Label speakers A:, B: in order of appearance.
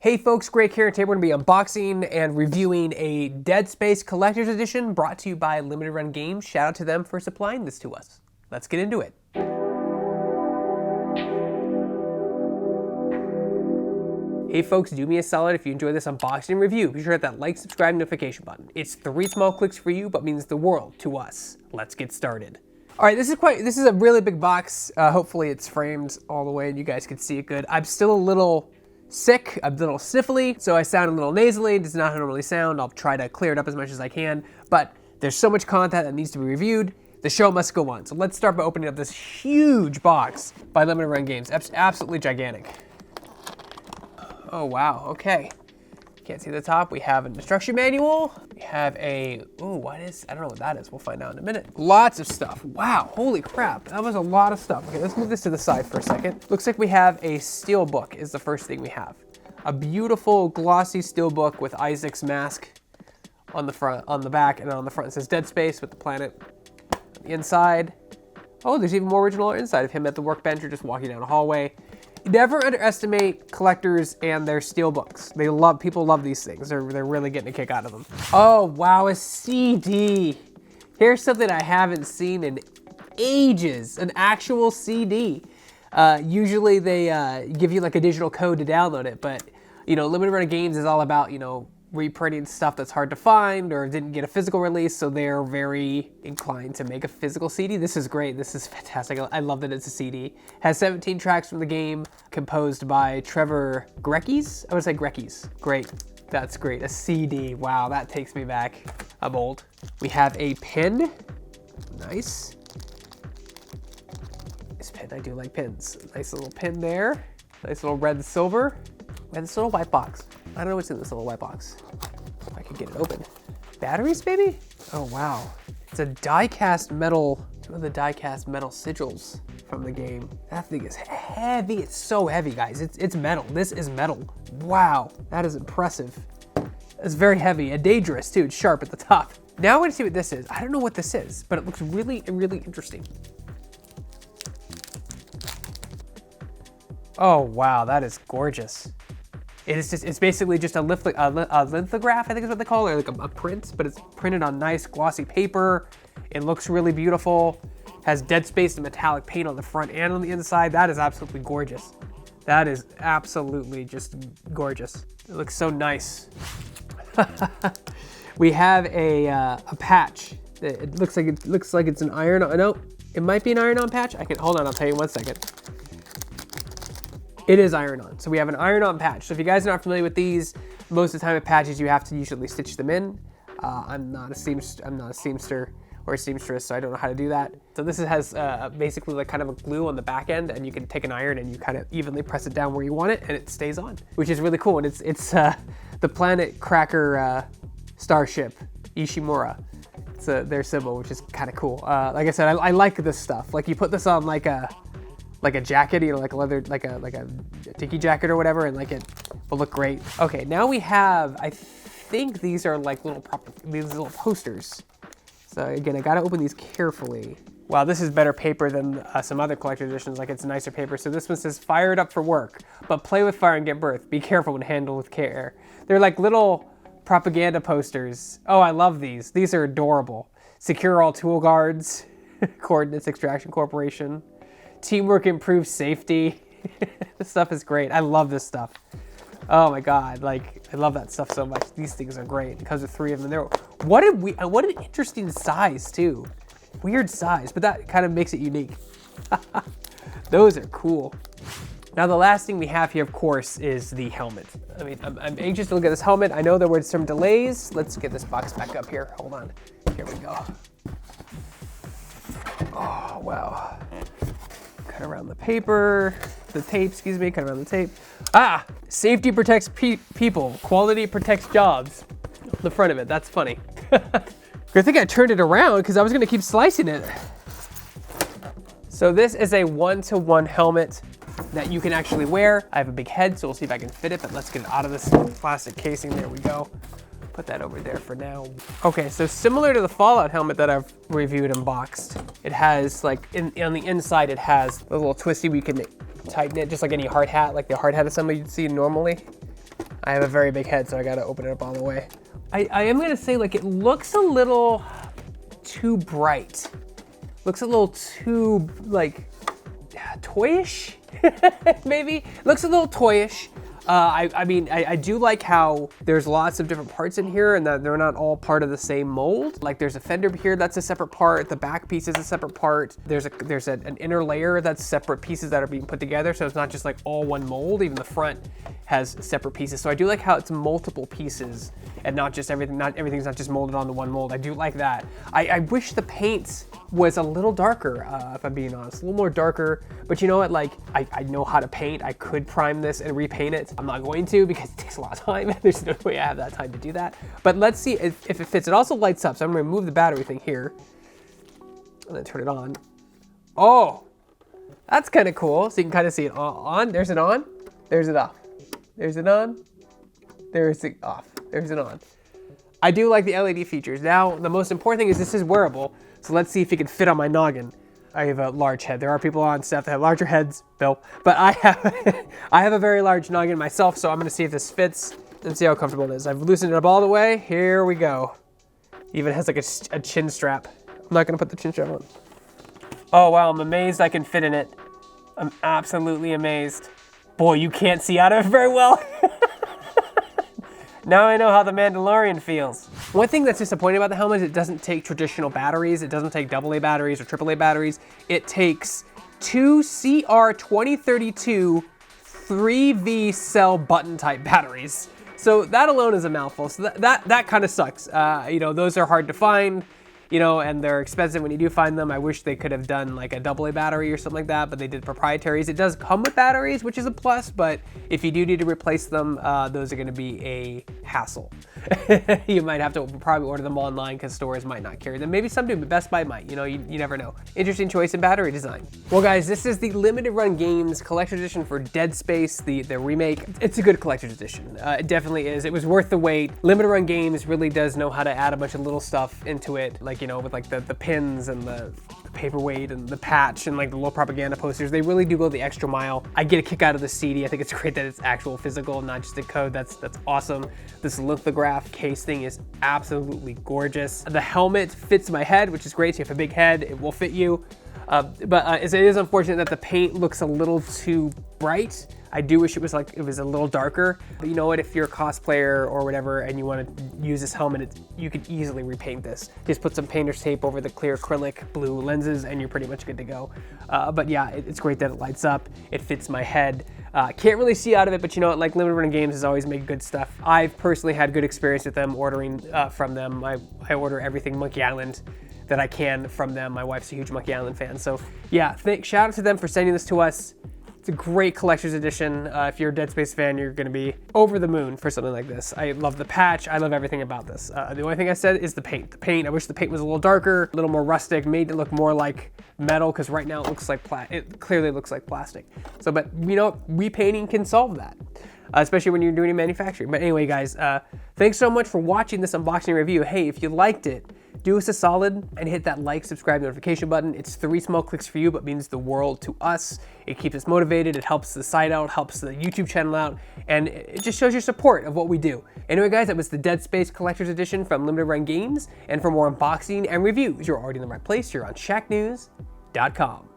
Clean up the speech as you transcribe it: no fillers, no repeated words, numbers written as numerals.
A: Hey folks, Greg here. Today we're going to be unboxing and reviewing a Dead Space Collector's Edition brought to you by Limited Run Games. Shout out to them for supplying this to us. Let's get into it. Hey folks, do me a solid if you enjoy this unboxing review. Be sure to hit that like, subscribe, notification button. It's 3 small clicks for you, but means the world to us. Let's get started. All right, this is a really big box. Hopefully it's framed all the way and you guys can see it good. I'm still a little sick, a little sniffly, so I sound a little nasally. It does not normally sound. I'll try to clear it up as much as I can, but there's so much content that needs to be reviewed. The show must go on. So let's start by opening up this huge box by Limited Run Games. Absolutely gigantic. Oh wow, okay. Can't see the top. We have an instruction manual. We have a, I don't know what that is. We'll find out in a minute. Lots of stuff. Wow, holy crap. That was a lot of stuff. Okay, let's move this to the side for a second. Looks like we have a steel book is the first thing we have. A beautiful glossy steel book with Isaac's mask on the front, on the back, and on the front it says Dead Space with the planet. On the inside, oh, there's even more original art inside of him at the workbench or just walking down a hallway. Never underestimate collectors and their steel books. People love these things. They're really getting a kick out of them. Oh wow, a CD. Here's something I haven't seen in ages, an actual CD. Usually they give you like a digital code to download it, but you know, Limited Run Games is all about, you know, reprinting stuff that's hard to find or didn't get a physical release, so they're very inclined to make a physical CD. This is great. This is fantastic. I love that it's a CD. Has 17 tracks from the game, composed by Trevor Greckes. I would say Greckes. Great. That's great. A CD. Wow, that takes me back. I'm old. We have a pin. Nice. This pin, I do like pins. Nice little pin there. Nice little red and silver. And this little white box. I don't know what's in this little white box. If I could get it open. Batteries, maybe? Oh, wow. It's a die-cast metal, one of the die-cast metal sigils from the game. That thing is heavy. It's so heavy, guys. It's metal. This is metal. Wow, that is impressive. It's very heavy and dangerous, too. It's sharp at the top. Now we're gonna see what this is. I don't know what this is, but it looks really, really interesting. Oh, wow, that is gorgeous. It's basically just a lithograph, I think is what they call it, or like a print, but it's printed on nice glossy paper. It looks really beautiful. Has Dead Space and metallic paint on the front and on the inside. That is absolutely gorgeous. That is absolutely just gorgeous. It looks so nice. We have a patch. It looks like it's an iron-on. No, it might be an iron-on patch. Hold on, I'll tell you in 1 second. It is iron-on. So we have an iron-on patch. So if you guys are not familiar with these, most of the time with patches you have to usually stitch them in. I'm not a seamster or a seamstress, so I don't know how to do that. So this has basically like kind of a glue on the back end, and you can take an iron and you kind of evenly press it down where you want it, and it stays on, which is really cool. And it's the Planet Cracker starship, Ishimura. It's their symbol, which is kind of cool. Like I said, I like this stuff. Like you put this on like a jacket, you know, like a leather, like a tiki jacket or whatever, and like it will look great. Okay, now we have, I think these are like little posters. So again, I gotta open these carefully. Wow, this is better paper than some other collector editions, like it's nicer paper. So this one says, fire it up for work, but play with fire and get birth. Be careful when handled with care. They're like little propaganda posters. Oh, I love these. These are adorable. Secure all tool guards, Coordinates Extraction Corporation. Teamwork improves safety. This stuff is great. I love this stuff. Oh my God, like I love that stuff so much. These things are great. It comes with 3 of them. What an interesting size too. Weird size, but that kind of makes it unique. Those are cool. Now the last thing we have here, of course, is the helmet. I mean, I'm anxious to look at this helmet. I know there were some delays. Let's get this box back up here. Hold on. Here we go. Oh wow. Cut around the paper, the tape, excuse me, cut around the tape. Ah, safety protects people, quality protects jobs. The front of it, that's funny. Good thing I turned it around because I was gonna keep slicing it. So this is a 1-to-1 helmet that you can actually wear. I have a big head, so we'll see if I can fit it, but let's get it out of this plastic casing. There we go. Put that over there for now. Okay, so similar to the Fallout helmet that I've reviewed and boxed, it has like, on the inside it has a little twisty where you can tighten it just like any hard hat, like the hard hat assembly you'd see normally. I have a very big head, so I gotta open it up all the way. I am gonna say, like, it looks a little too bright. Looks a little too, like, toyish, maybe? Looks a little toyish. I mean, I do like how there's lots of different parts in here and that they're not all part of the same mold. Like there's a fender here that's a separate part, the back piece is a separate part. There's an inner layer that's separate pieces that are being put together, so it's not just like all one mold, even the front has separate pieces. So I do like how it's multiple pieces and not just everything, everything's not just molded onto one mold. I do like that. I wish the paint was a little darker, if I'm being honest, a little more darker, but you know what, like, I know how to paint. I could prime this and repaint it. I'm not going to because it takes a lot of time. There's no way I have that time to do that. But let's see if it fits. It also lights up, so I'm gonna remove the battery thing here and then turn it on. Oh, that's kind of cool. So you can kind of see it on. There's it on, there's it off. There's it on, there's it off. There's it on. I do like the LED features. Now, the most important thing is this is wearable, so let's see if it can fit on my noggin. I have a large head. There are people on staff that have larger heads, Bill, but I have a very large noggin myself, so I'm gonna see if this fits and see how comfortable it is. I've loosened it up all the way. Here we go. Even has like a chin strap. I'm not gonna put the chin strap on. Oh wow, I'm amazed I can fit in it. I'm absolutely amazed. Boy, you can't see out of it very well. Now I know how the Mandalorian feels. One thing that's disappointing about the helmet is it doesn't take traditional batteries. It doesn't take AA batteries or AAA batteries. It takes two CR2032 3V cell button type batteries. So that alone is a mouthful. So that kind of sucks. You know, those are hard to find, you know, and they're expensive when you do find them. I wish they could have done like a AA battery or something like that, but they did proprietaries. It does come with batteries, which is a plus, but if you do need to replace them, those are gonna be a hassle. You might have to probably order them online because stores might not carry them. Maybe some do, but Best Buy might, you know, you never know. Interesting choice in battery design. Well guys, this is the limited run games collector's edition for Dead Space, the remake. It's a good collector's edition. It definitely is. It was worth the wait. Limited run games really does know how to add a bunch of little stuff into it, like, you know, with like the pins and the paperweight and the patch and like the little propaganda posters. They really do go the extra mile. I get a kick out of the CD. I think it's great that it's actual physical, not just a code. That's awesome. This lithograph case thing is absolutely gorgeous. The helmet fits my head, which is great. So you have a big head, it will fit you. But it is unfortunate that the paint looks a little too bright. I do wish it was a little darker. But you know what, if you're a cosplayer or whatever and you want to use this helmet, you could easily repaint this. Just put some painter's tape over the clear acrylic blue lenses and you're pretty much good to go. But yeah, it's great that it lights up. It fits my head. Can't really see out of it, but you know what, like limited run games has always made good stuff. I've personally had good experience with them ordering from them. I order everything Monkey Island that I can from them. My wife's a huge Monkey Island fan. So yeah, shout out to them for sending this to us. It's a great collector's edition. If you're a Dead Space fan, you're gonna be over the moon for something like this. I love the patch, I love everything about this. The only thing I said is the paint. The paint, I wish the paint was a little darker, a little more rustic, made it look more like metal, because right now it looks like it clearly looks like plastic. So, but you know, repainting can solve that. Especially when you're doing manufacturing. But anyway, guys, thanks so much for watching this unboxing review. Hey, if you liked it, do us a solid and hit that like, subscribe, notification button. It's 3 small clicks for you, but means the world to us. It keeps us motivated, it helps the site out, helps the YouTube channel out, and it just shows your support of what we do. Anyway, guys, that was the Dead Space Collector's Edition from Limited Run Games, and for more unboxing and reviews, you're already in the right place. You're on Shacknews.com.